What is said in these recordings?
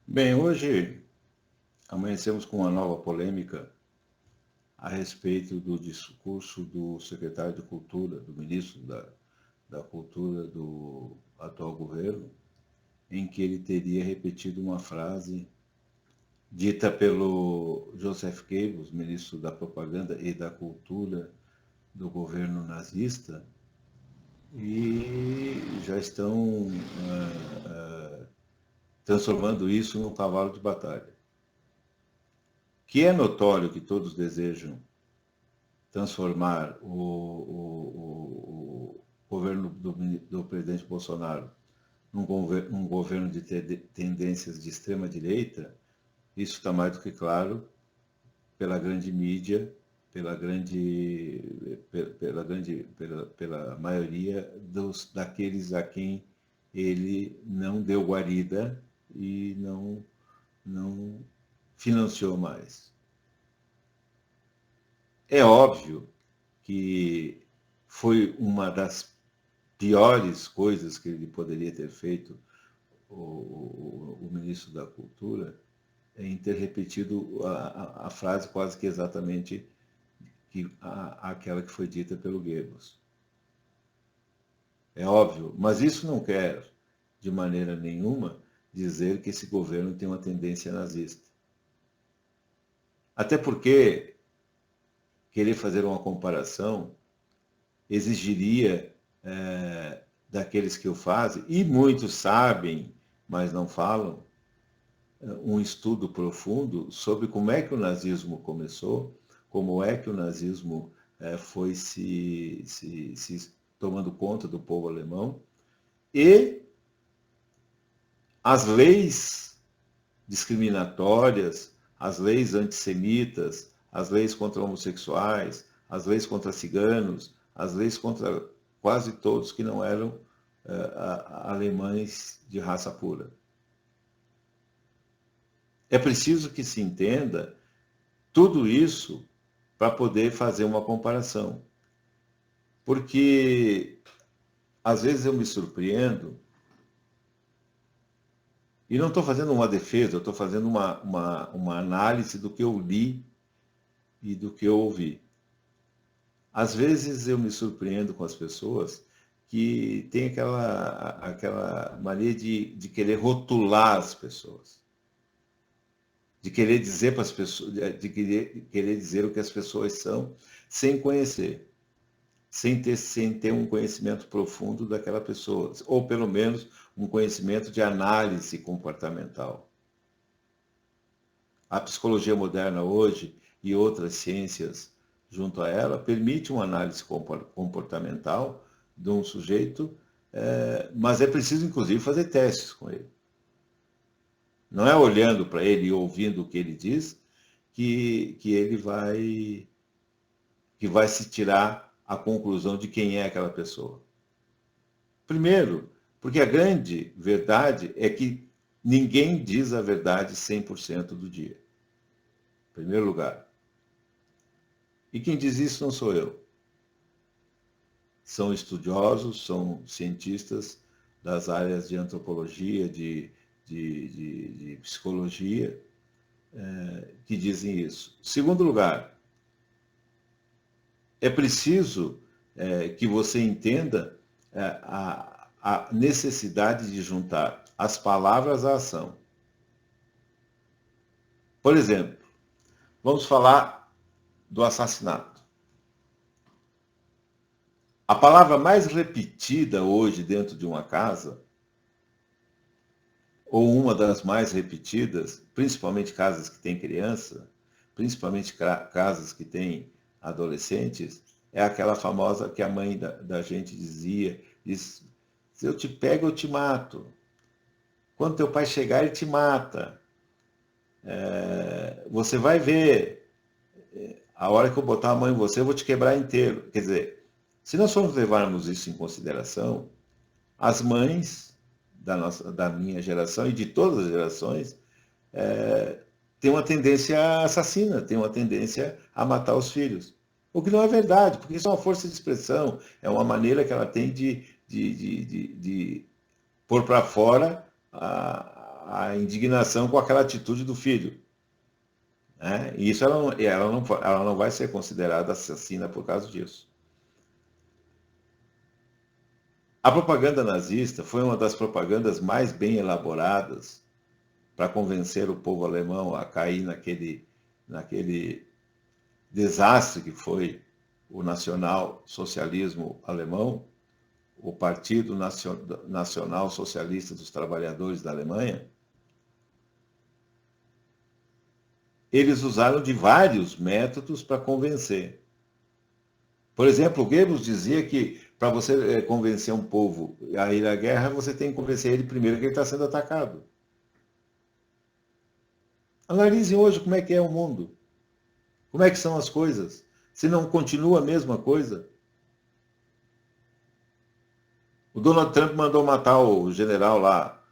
Bem, hoje amanhecemos com uma nova polêmica a respeito do discurso do secretário de Cultura, do ministro da Cultura do atual governo, em que ele teria repetido uma frase dita pelo Joseph Goebbels, ministro da Propaganda e da Cultura do governo nazista, e já estão transformando isso num cavalo de batalha. Que é notório que todos desejam transformar o governo do presidente Bolsonaro num governo de tendências de extrema-direita, isso está mais do que claro pela grande mídia, pela maioria daqueles a quem ele não deu guarida e não financiou mais. É óbvio que foi uma das piores coisas que ele poderia ter feito, o ministro da Cultura, em ter repetido a frase quase que exatamente aquela que foi dita pelo Goebbels. É óbvio, mas isso não quer, de maneira nenhuma, dizer que esse governo tem uma tendência nazista. Até porque querer fazer uma comparação exigiria daqueles que o fazem, e muitos sabem, mas não falam, um estudo profundo sobre como é que o nazismo começou, como é que o nazismo foi se tomando conta do povo alemão, e as leis discriminatórias, as leis antissemitas, as leis contra homossexuais, as leis contra ciganos, as leis contra quase todos que não eram alemães de raça pura. É preciso que se entenda tudo isso para poder fazer uma comparação. Porque às vezes eu me surpreendo, e não estou fazendo uma defesa, eu estou fazendo uma análise do que eu li e do que eu ouvi. Às vezes eu me surpreendo com as pessoas que têm aquela mania de querer rotular as pessoas, de querer dizer para as pessoas, de querer dizer o que as pessoas são, sem conhecer, sem ter um conhecimento profundo daquela pessoa, ou pelo menos um conhecimento de análise comportamental. A psicologia moderna hoje e outras ciências junto a ela permite uma análise comportamental de um sujeito, mas é preciso inclusive fazer testes com ele. Não é olhando para ele e ouvindo o que ele diz que ele vai se tirar a conclusão de quem é aquela pessoa. Primeiro, porque a grande verdade é que ninguém diz a verdade 100% do dia. Em primeiro lugar. E quem diz isso não sou eu. São estudiosos, são cientistas das áreas de antropologia, de psicologia, que dizem isso. Segundo lugar, é preciso que você entenda a necessidade de juntar as palavras à ação. Por exemplo, vamos falar do assassinato. A palavra mais repetida hoje dentro de uma casa, ou uma das mais repetidas, principalmente casas que têm criança, principalmente casas que têm adolescentes, é aquela famosa que a mãe da gente dizia, diz, se eu te pego, eu te mato. Quando teu pai chegar, ele te mata. Você vai ver. A hora que eu botar a mão em você, eu vou te quebrar inteiro. Quer dizer, se nós formos levarmos isso em consideração, as mães da minha geração e de todas as gerações têm uma tendência assassina, têm uma tendência a matar os filhos. O que não é verdade, porque isso é uma força de expressão, é uma maneira que ela tem de pôr para fora a indignação com aquela atitude do filho. Né? E isso ela não vai ser considerada assassina por causa disso. A propaganda nazista foi uma das propagandas mais bem elaboradas para convencer o povo alemão a cair naquele desastre que foi o nacional-socialismo alemão, o Partido Nacional Socialista dos Trabalhadores da Alemanha. Eles usaram de vários métodos para convencer. Por exemplo, o Goebbels dizia que para você convencer um povo a ir à guerra, você tem que convencer ele primeiro que ele está sendo atacado. Analisem hoje como é que é o mundo. Como é que são as coisas? Se não continua a mesma coisa. O Donald Trump mandou matar o general lá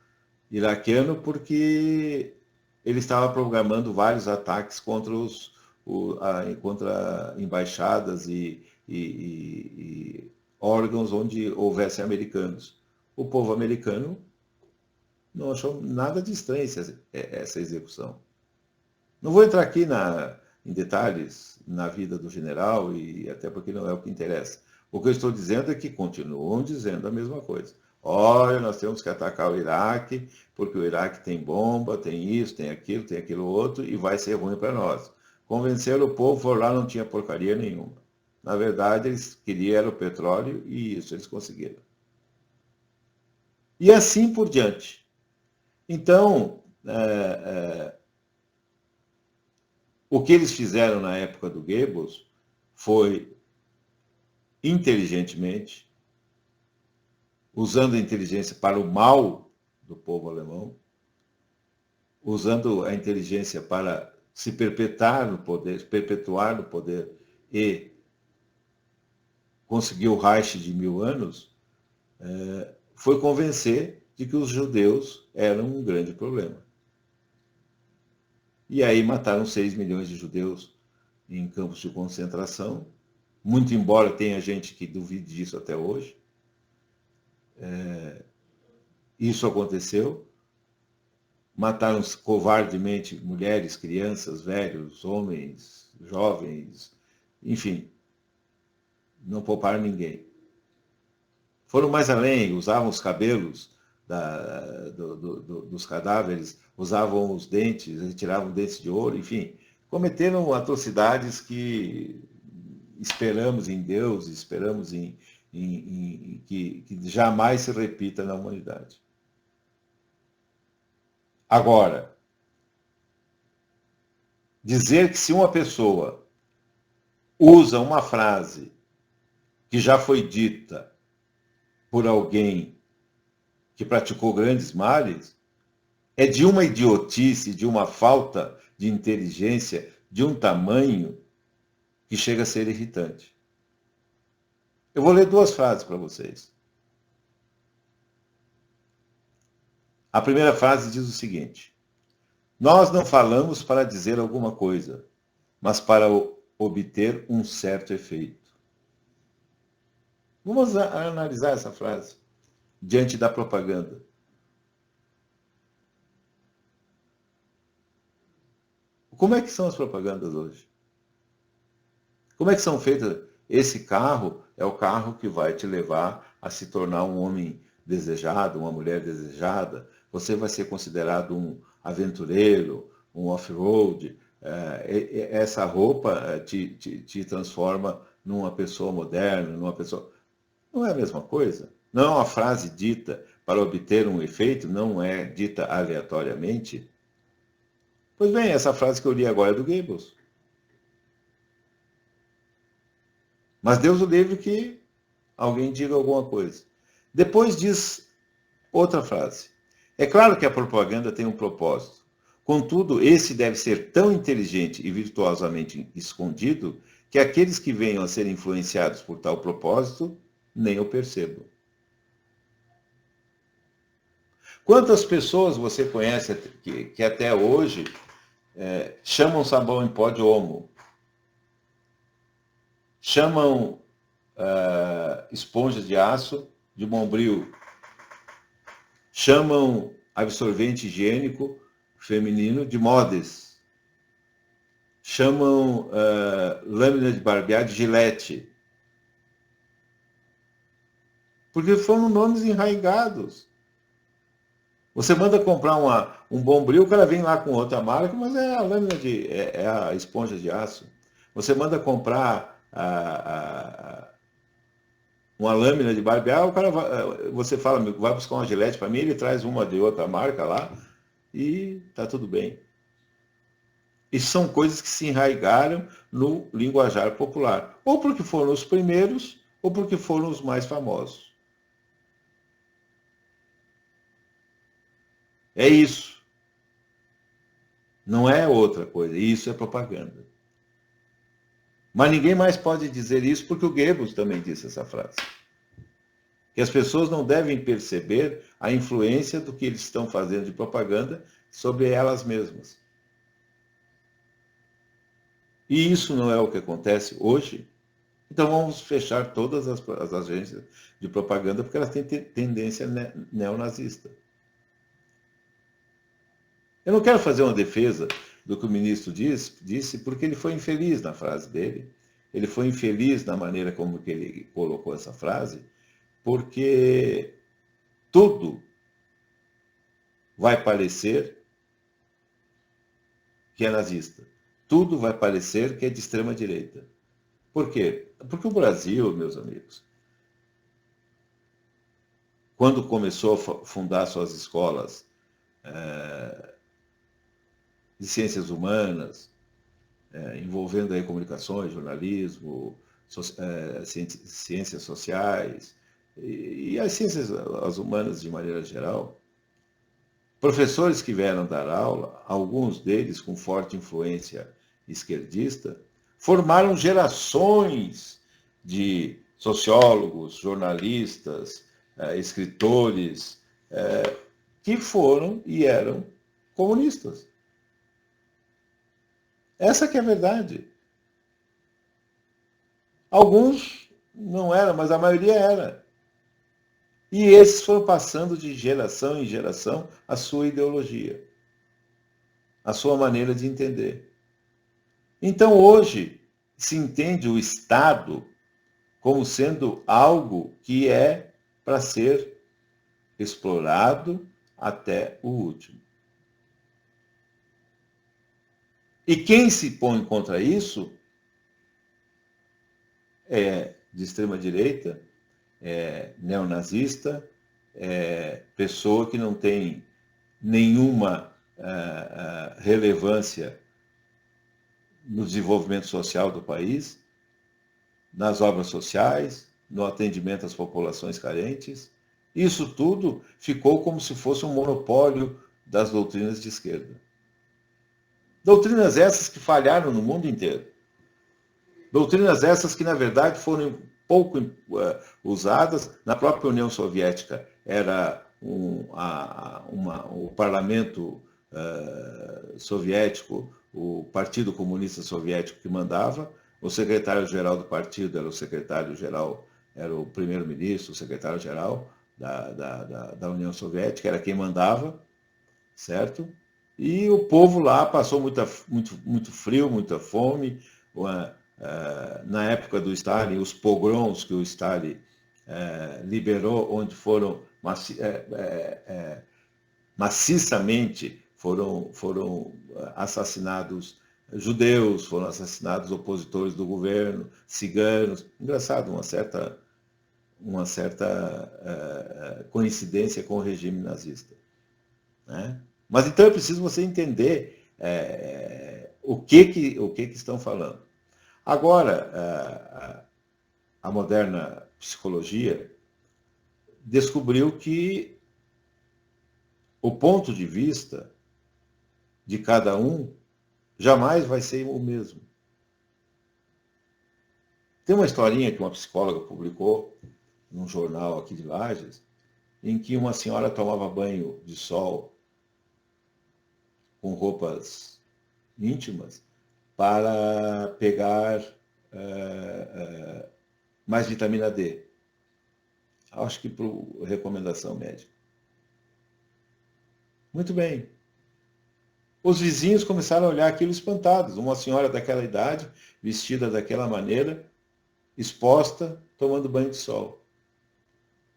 iraquiano porque ele estava programando vários ataques contra contra embaixadas e órgãos onde houvesse americanos. O povo americano não achou nada de estranho essa execução. Não vou entrar aqui em detalhes na vida do general, e até porque não é o que interessa. O que eu estou dizendo é que continuam dizendo a mesma coisa. Olha, nós temos que atacar o Iraque, porque o Iraque tem bomba, tem isso, tem aquilo outro, e vai ser ruim para nós. Convenceram o povo, foram lá, não tinha porcaria nenhuma. Na verdade, eles queriam o petróleo, e isso eles conseguiram. E assim por diante. Então, o que eles fizeram na época do Goebbels foi, inteligentemente, usando a inteligência para o mal do povo alemão, usando a inteligência para se perpetuar no poder e conseguir o Reich de 1000 anos, foi convencer de que os judeus eram um grande problema. E aí mataram 6 milhões de judeus em campos de concentração, muito embora tenha gente que duvide disso até hoje. Isso aconteceu. Mataram covardemente mulheres, crianças, velhos, homens, jovens, enfim, não pouparam ninguém. Foram mais além, usavam os cabelos dos cadáveres, usavam os dentes, retiravam dentes de ouro, enfim, cometeram atrocidades que esperamos em Deus, esperamos que jamais se repita na humanidade. Agora, dizer que se uma pessoa usa uma frase que já foi dita por alguém que praticou grandes males, é de uma idiotice, de uma falta de inteligência, de um tamanho que chega a ser irritante. Eu vou ler 2 frases para vocês. A primeira frase diz o seguinte: nós não falamos para dizer alguma coisa, mas para obter um certo efeito. Vamos analisar essa frase diante da propaganda. Como é que são as propagandas hoje? Como é que são feitas? Esse carro é o carro que vai te levar a se tornar um homem desejado, uma mulher desejada. Você vai ser considerado um aventureiro, um off-road. Essa roupa te transforma numa pessoa moderna, numa pessoa... Não é a mesma coisa? Não é uma frase dita para obter um efeito, não é dita aleatoriamente. Pois bem, essa frase que eu li agora é do Goebbels. Mas Deus o livre que alguém diga alguma coisa. Depois diz outra frase. É claro que a propaganda tem um propósito. Contudo, esse deve ser tão inteligente e virtuosamente escondido que aqueles que venham a ser influenciados por tal propósito nem o percebam. Quantas pessoas você conhece que até hoje chamam sabão em pó de Omo? Chamam esponjas de aço de Bombril? Chamam absorvente higiênico feminino de Modes. Chamam lâmina de barbear de Gillette. Porque foram nomes enraigados. Você manda comprar um Bombril, o cara vem lá com outra marca, mas é a lâmina é a esponja de aço. Você manda comprar uma lâmina de barbear, o cara você fala, vai buscar uma Gillette para mim, ele traz uma de outra marca lá e tá tudo bem. Isso são coisas que se enraigaram no linguajar popular, ou porque foram os primeiros, ou porque foram os mais famosos. É isso. Não é outra coisa. Isso é propaganda. Mas ninguém mais pode dizer isso porque o Goebbels também disse essa frase. Que as pessoas não devem perceber a influência do que eles estão fazendo de propaganda sobre elas mesmas. E isso não é o que acontece hoje. Então vamos fechar todas as agências de propaganda porque elas têm tendência neonazista. Eu não quero fazer uma defesa do que o ministro disse, porque ele foi infeliz na frase dele. Ele foi infeliz na maneira como que ele colocou essa frase, porque tudo vai parecer que é nazista. Tudo vai parecer que é de extrema direita. Por quê? Porque o Brasil, meus amigos, quando começou a fundar suas escolas de ciências humanas, envolvendo aí comunicações, jornalismo, ciências sociais e as ciências as humanas de maneira geral, professores que vieram dar aula, alguns deles com forte influência esquerdista, formaram gerações de sociólogos, jornalistas, escritores, que foram e eram comunistas. Essa que é a verdade. Alguns não eram, mas a maioria era. E esses foram passando de geração em geração a sua ideologia, a sua maneira de entender. Então hoje se entende o Estado como sendo algo que é para ser explorado até o último. E quem se põe contra isso é de extrema direita, é neonazista, é pessoa que não tem nenhuma relevância no desenvolvimento social do país, nas obras sociais, no atendimento às populações carentes. Isso tudo ficou como se fosse um monopólio das doutrinas de esquerda. Doutrinas essas que falharam no mundo inteiro. Doutrinas essas que, na verdade, foram pouco usadas. Na própria União Soviética era o parlamento soviético, o Partido Comunista Soviético que mandava, o secretário-geral do partido era o secretário-geral, era o primeiro-ministro, o secretário-geral da União Soviética, era quem mandava, certo? E o povo lá passou muito frio, muita fome. Na época do Stalin, os pogroms que o Stalin liberou, onde foram maciçamente foram assassinados judeus, foram assassinados opositores do governo, ciganos. Engraçado, uma certa coincidência com o regime nazista. Né? Mas então é preciso você entender o que estão falando. Agora, a moderna psicologia descobriu que o ponto de vista de cada um jamais vai ser o mesmo. Tem uma historinha que uma psicóloga publicou num jornal aqui de Lages, em que uma senhora tomava banho de sol com roupas íntimas para pegar mais vitamina D. Acho que por recomendação médica. Muito bem. Os vizinhos começaram a olhar aquilo espantados. Uma senhora daquela idade, vestida daquela maneira, exposta, tomando banho de sol.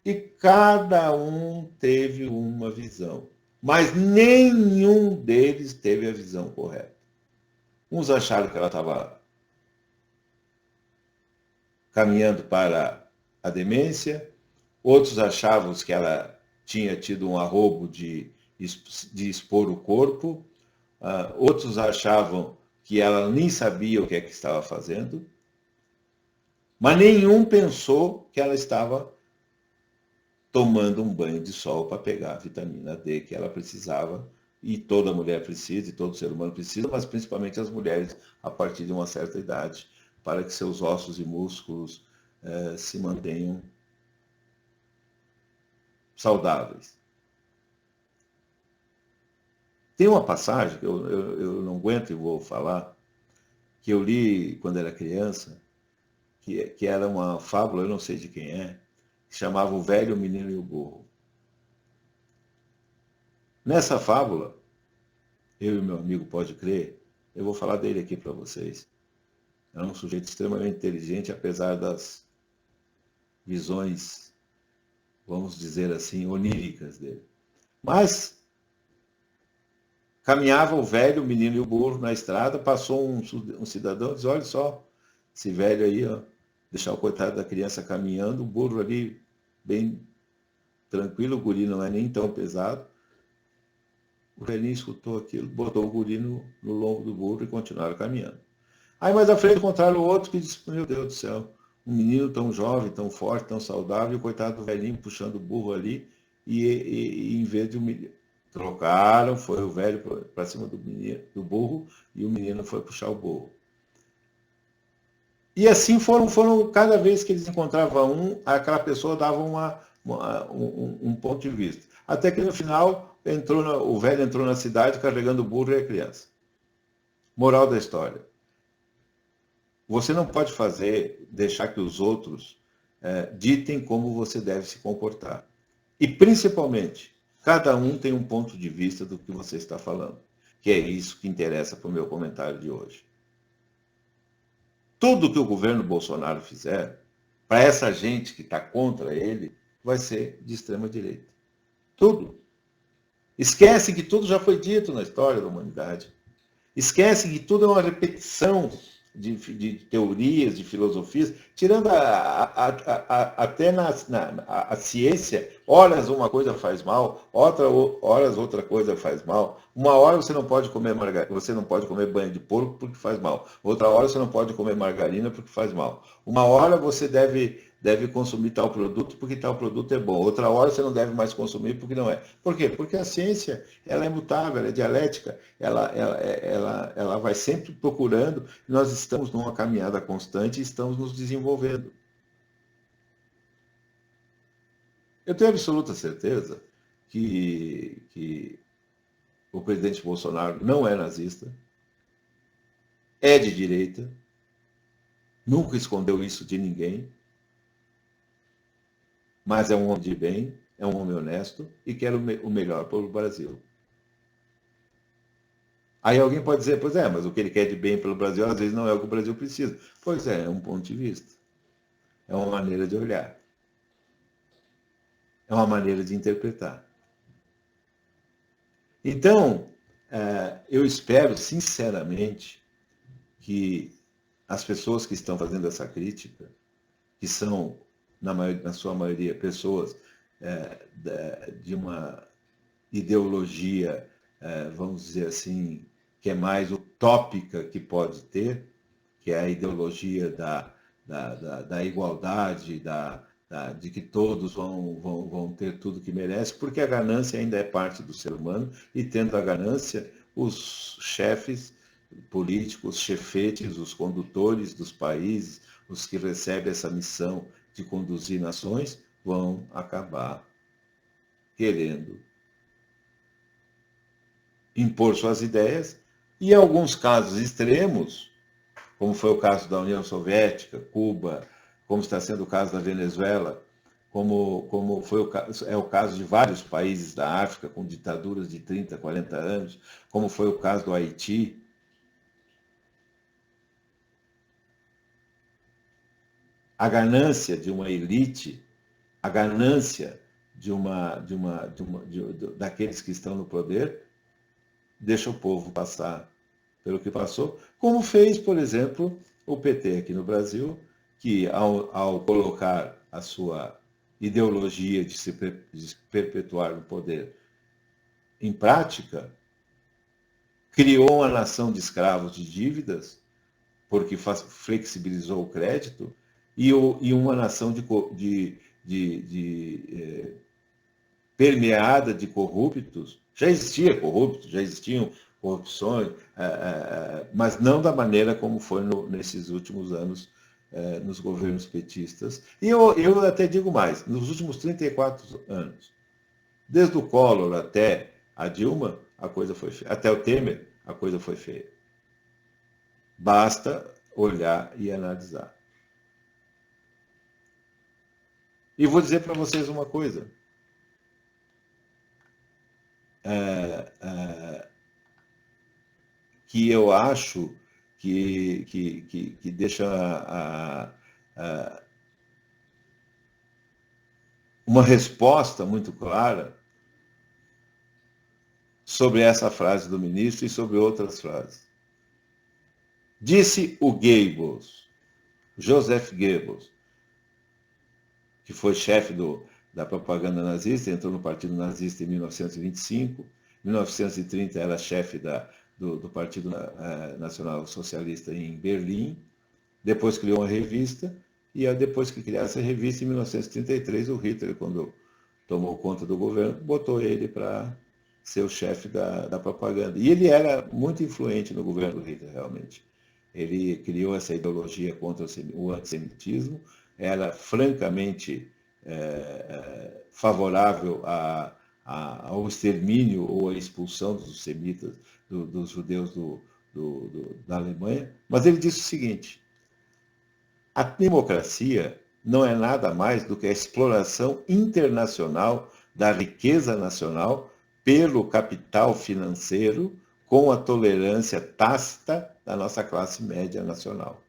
E cada um teve uma visão. Mas nenhum deles teve a visão correta. Uns acharam que ela estava caminhando para a demência, outros achavam que ela tinha tido um arrobo de expor o corpo, outros achavam que ela nem sabia o que é que estava fazendo, mas nenhum pensou que ela estava tomando um banho de sol para pegar a vitamina D que ela precisava, e toda mulher precisa, e todo ser humano precisa, mas principalmente as mulheres a partir de uma certa idade, para que seus ossos e músculos se mantenham saudáveis. Tem uma passagem que eu não aguento e vou falar, que eu li quando era criança, que era uma fábula, eu não sei de quem é, que chamava O Velho, o Menino e o Burro. Nessa fábula, eu e meu amigo Pode Crer, eu vou falar dele aqui para vocês. É um sujeito extremamente inteligente, apesar das visões, vamos dizer assim, oníricas dele. Mas caminhava o velho, o menino e o burro na estrada, passou um cidadão e disse, olha só, esse velho aí, ó, deixar o coitado da criança caminhando, o burro ali bem tranquilo, o guri não é nem tão pesado. O velhinho escutou aquilo, botou o guri no lombo do burro e continuaram caminhando. Aí mais à frente encontraram o outro que disse, meu Deus do céu, um menino tão jovem, tão forte, tão saudável, e o coitado do velhinho puxando o burro ali, e em vez de humilhar, trocaram, foi o velho para cima do burro, e o menino foi puxar o burro. E assim foram cada vez que eles encontravam aquela pessoa dava um ponto de vista. Até que no final o velho entrou na cidade carregando o burro e a criança. Moral da história. Você não pode deixar que os outros ditem como você deve se comportar. E principalmente, cada um tem um ponto de vista do que você está falando, que é isso que interessa para o meu comentário de hoje. Tudo que o governo Bolsonaro fizer, para essa gente que está contra ele, vai ser de extrema direita. Tudo. Esquece que tudo já foi dito na história da humanidade. Esquece que tudo é uma repetição de teorias, de filosofias, tirando até a ciência, horas uma coisa faz mal, horas outra coisa faz mal. Uma hora você não pode comer você não pode comer banho de porco porque faz mal. Outra hora você não pode comer margarina porque faz mal. Uma hora você deve consumir tal produto porque tal produto é bom. Outra hora você não deve mais consumir porque não é. Por quê? Porque a ciência ela é mutável, ela é dialética, ela vai sempre procurando. Nós estamos numa caminhada constante e estamos nos desenvolvendo. Eu tenho absoluta certeza que o presidente Bolsonaro não é nazista, é de direita, nunca escondeu isso de ninguém, mas é um homem de bem, é um homem honesto e quer o melhor para o Brasil. Aí alguém pode dizer, pois é, mas o que ele quer de bem pelo Brasil às vezes não é o que o Brasil precisa. Pois é um ponto de vista. É uma maneira de olhar. É uma maneira de interpretar. Então, eu espero sinceramente que as pessoas que estão fazendo essa crítica, que são, na sua maioria, pessoas de uma ideologia, vamos dizer assim, que é mais utópica que pode ter, que é a ideologia da igualdade, de que todos vão ter tudo que merecem, porque a ganância ainda é parte do ser humano, e tendo a ganância, os chefes políticos, os chefetes, os condutores dos países, os que recebem essa missão de conduzir nações, vão acabar querendo impor suas ideias, e em alguns casos extremos, como foi o caso da União Soviética, Cuba, como está sendo o caso da Venezuela, como é o caso de vários países da África com ditaduras de 30, 40 anos, como foi o caso do Haiti. A ganância de uma elite, a ganância daqueles que estão no poder, deixa o povo passar pelo que passou, como fez, por exemplo, o PT aqui no Brasil, que ao colocar a sua ideologia de se perpetuar no poder em prática, criou uma nação de escravos de dívidas, porque flexibilizou o crédito, e uma nação permeada de corruptos. Já existia corruptos, já existiam corrupções, mas não da maneira como foi nesses últimos anos nos governos petistas. E eu até digo mais, nos últimos 34 anos, desde o Collor até a Dilma, a coisa foi feia. Até o Temer, a coisa foi feia. Basta olhar e analisar. E vou dizer para vocês uma coisa. Que eu acho que deixa uma resposta muito clara sobre essa frase do ministro e sobre outras frases. Disse o Goebbels, Joseph Goebbels, que foi chefe da propaganda nazista, entrou no Partido Nazista em 1925, em 1930 era chefe do Partido Nacional Socialista em Berlim, depois criou uma revista, e depois que criou essa revista, em 1933, o Hitler, quando tomou conta do governo, botou ele para ser o chefe da propaganda. E ele era muito influente no governo do Hitler, realmente. Ele criou essa ideologia contra o antissemitismo, era francamente favorável ao extermínio ou à expulsão dos semitas, dos judeus da Alemanha, mas ele disse o seguinte: a democracia não é nada mais do que a exploração internacional da riqueza nacional pelo capital financeiro com a tolerância tácita da nossa classe média nacional.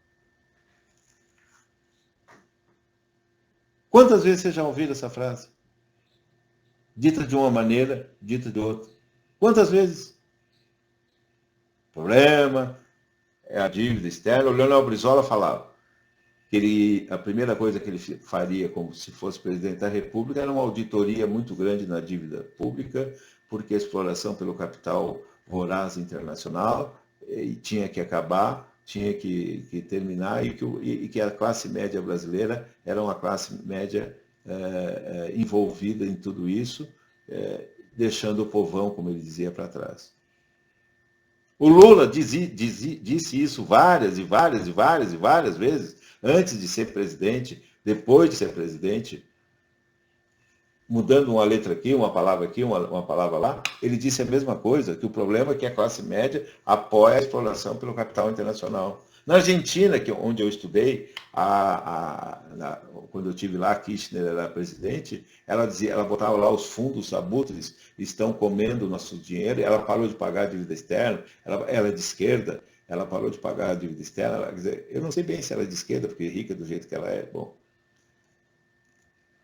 Quantas vezes vocês já ouviram essa frase? Dita de uma maneira, dita de outra. Quantas vezes? O problema é a dívida externa. O Leonel Brizola falava que a primeira coisa que ele faria como se fosse presidente da República era uma auditoria muito grande na dívida pública, porque a exploração pelo capital voraz internacional tinha que acabar, tinha que terminar, e que a classe média brasileira era uma classe média envolvida em tudo isso, deixando o povão, como ele dizia, para trás. O Lula disse isso várias e várias e várias e várias vezes, antes de ser presidente, depois de ser presidente, mudando uma letra aqui, uma palavra lá, ele disse a mesma coisa, que o problema é que a classe média apoia a exploração pelo capital internacional. Na Argentina, onde eu estudei, quando eu estive lá, Kirchner era presidente, ela botava lá os fundos abutres, estão comendo o nosso dinheiro, ela parou de pagar a dívida externa, ela é de esquerda, ela parou de pagar a dívida externa, quer dizer, eu não sei bem se ela é de esquerda, porque rica do jeito que ela é, bom,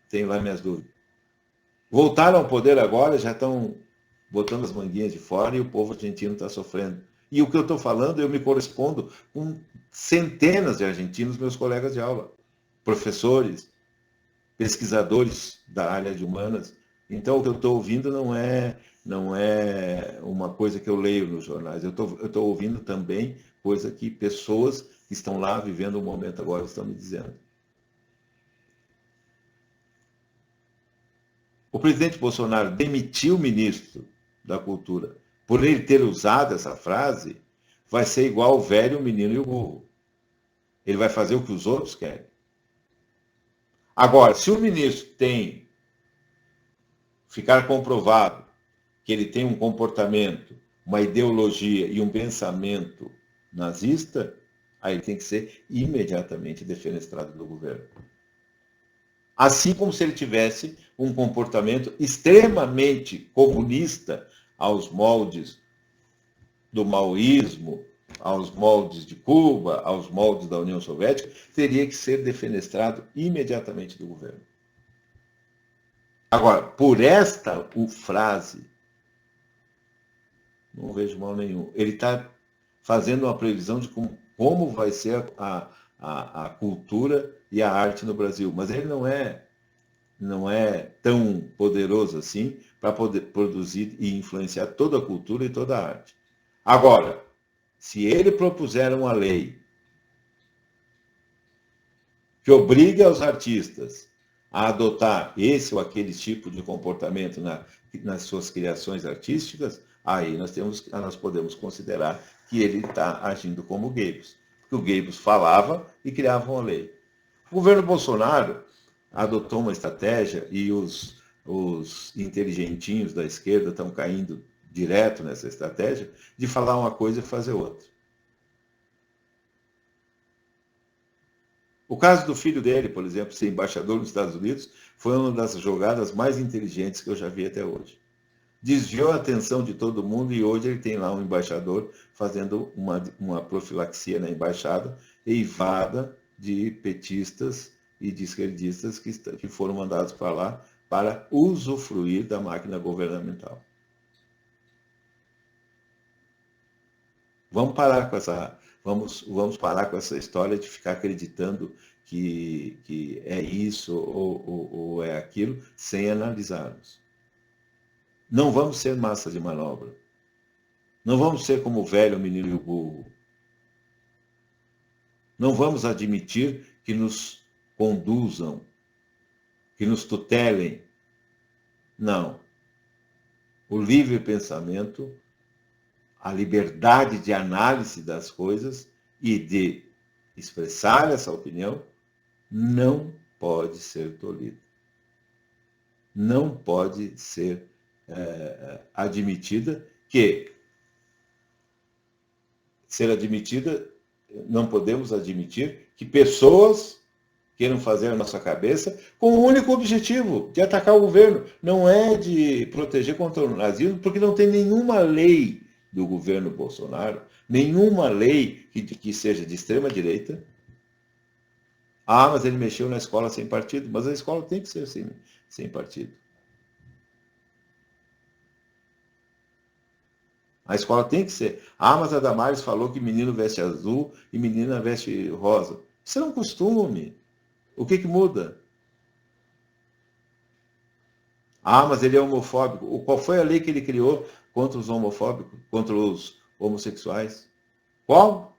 tenho lá minhas dúvidas. Voltaram ao poder agora, já estão botando as manguinhas de fora e o povo argentino está sofrendo. E o que eu estou falando, eu me correspondo com centenas de argentinos, meus colegas de aula, professores, pesquisadores da área de humanas. Então, o que eu estou ouvindo não é uma coisa que eu leio nos jornais. Eu estou ouvindo também coisa que pessoas que estão lá vivendo o momento agora estão me dizendo. O presidente Bolsonaro demitiu o ministro da Cultura por ele ter usado essa frase, vai ser igual o velho, o menino e o burro. Ele vai fazer o que os outros querem. Agora, se o ministro ficar comprovado que ele tem um comportamento, uma ideologia e um pensamento nazista, aí ele tem que ser imediatamente defenestrado do governo. Assim como se ele tivesse um comportamento extremamente comunista aos moldes do maoísmo, aos moldes de Cuba, aos moldes da União Soviética, teria que ser defenestrado imediatamente do governo. Agora, por esta frase, não vejo mal nenhum. Ele está fazendo uma previsão de como vai ser a cultura e a arte no Brasil. Mas ele não é tão poderoso assim para poder produzir e influenciar toda a cultura e toda a arte. Agora, se ele propuser uma lei que obrigue os artistas a adotar esse ou aquele tipo de comportamento nas suas criações artísticas, aí nós podemos considerar que ele está agindo como o Goebbels. Porque o Goebbels falava e criava uma lei. O governo Bolsonaro adotou uma estratégia e os inteligentinhos da esquerda estão caindo direto nessa estratégia de falar uma coisa e fazer outra. O caso do filho dele, por exemplo, ser embaixador nos Estados Unidos, foi uma das jogadas mais inteligentes que eu já vi até hoje. Desviou a atenção de todo mundo e hoje ele tem lá um embaixador fazendo uma profilaxia na embaixada, eivada de petistas e de esquerdistas que foram mandados para lá para usufruir da máquina governamental. Vamos parar com essa história de ficar acreditando que é isso ou é aquilo, sem analisarmos. Não vamos ser massa de manobra. Não vamos ser como o velho, o menino e o burro. Não vamos admitir que nos conduzam, que nos tutelem. Não. O livre pensamento, a liberdade de análise das coisas e de expressar essa opinião não pode ser tolhida. Não pode ser admitida não podemos admitir que pessoas queiram fazer a nossa cabeça com o único objetivo de atacar o governo. Não é de proteger contra o nazismo, porque não tem nenhuma lei do governo Bolsonaro, nenhuma lei que seja de extrema direita. Ah, mas ele mexeu na escola sem partido. Mas a escola tem que ser sem partido. A escola tem que ser. Ah, mas a Damares falou que menino veste azul e menina veste rosa. Isso é um costume. O que muda? Ah, mas ele é homofóbico. Qual foi a lei que ele criou contra os homofóbicos, contra os homossexuais? Qual?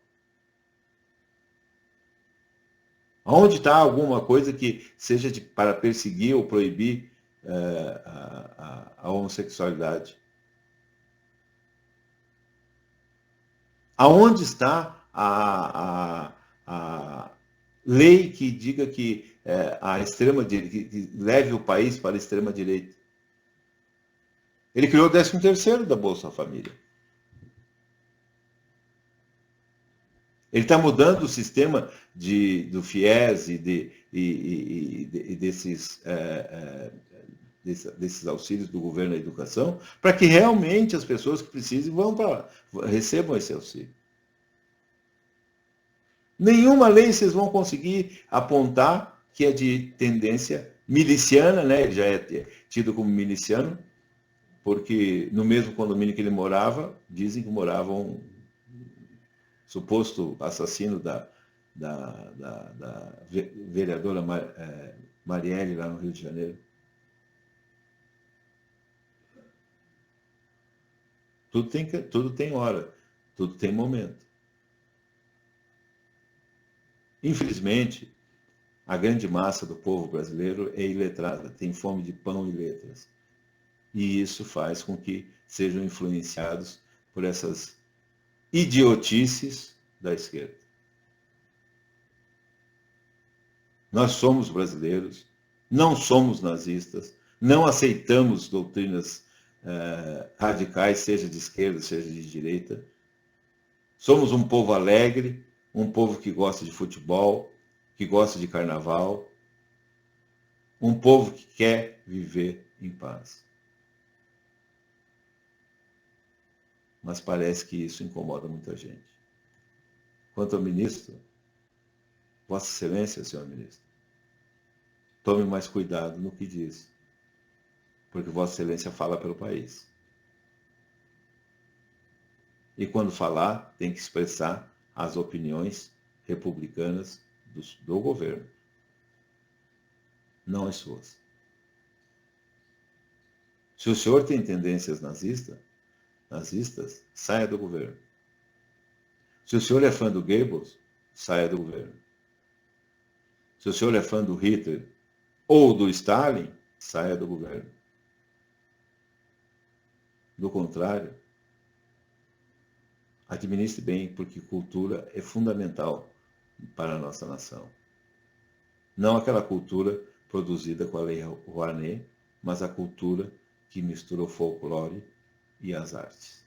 Onde está alguma coisa que seja para perseguir ou proibir a homossexualidade? Aonde está a lei que diga que a extrema direita, que leve o país para a extrema direita? Ele criou o 13º da Bolsa Família. Ele está mudando o sistema do FIES e desses auxílios do governo à educação, para que realmente as pessoas que precisem recebam esse auxílio. Nenhuma lei vocês vão conseguir apontar que é de tendência miliciana, né? Ele já é tido como miliciano, porque no mesmo condomínio que ele morava, dizem que morava um suposto assassino da vereadora Marielle, lá no Rio de Janeiro. Tudo tem hora, tudo tem momento. Infelizmente, a grande massa do povo brasileiro é iletrada, tem fome de pão e letras. E isso faz com que sejam influenciados por essas idiotices da esquerda. Nós somos brasileiros, não somos nazistas, não aceitamos doutrinas radicais, seja de esquerda, seja de direita. Somos um povo alegre, um povo que gosta de futebol, que gosta de carnaval. Um povo que quer viver em paz. Mas parece que isso incomoda muita gente. Quanto ao ministro, Vossa Excelência, senhor ministro, tome mais cuidado no que diz, porque Vossa Excelência fala pelo país. E quando falar, tem que expressar as opiniões republicanas do governo, não as suas. Se o senhor tem tendências nazistas, saia do governo. Se o senhor é fã do Goebbels, saia do governo. Se o senhor é fã do Hitler ou do Stalin, saia do governo. Do contrário, administre bem, porque cultura é fundamental para a nossa nação. Não aquela cultura produzida com a Lei Rouanet, mas a cultura que mistura o folclore e as artes.